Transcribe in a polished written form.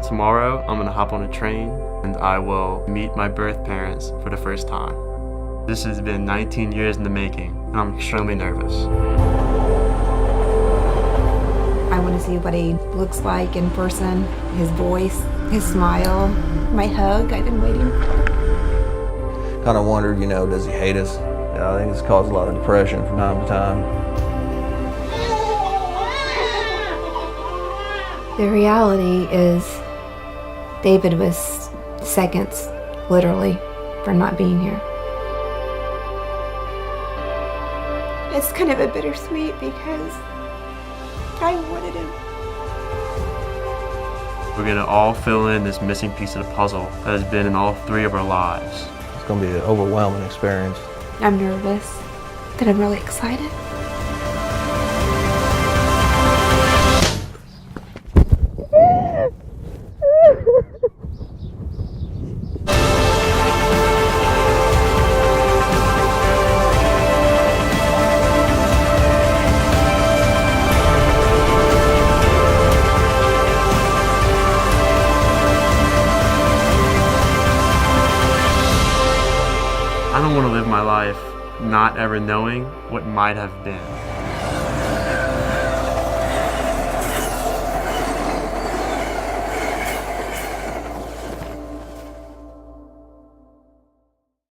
Tomorrow, I'm gonna hop on a train and I will meet my birth parents for the first time. This has been 19 years in the making, and I'm extremely nervous. I want to see what he looks like in person, his voice, his smile, my hug I've been waiting for. Kind of wondered, does he hate us? Yeah, I think it's caused a lot of depression from time to time. The reality is David was seconds, literally, for not being here. It's kind of a bittersweet because I wanted him. We're gonna all fill in this missing piece of the puzzle that has been in all 3 of our lives. It's going to be an overwhelming experience. I'm nervous, but I'm really excited. I don't want to live my life not ever knowing what might have been.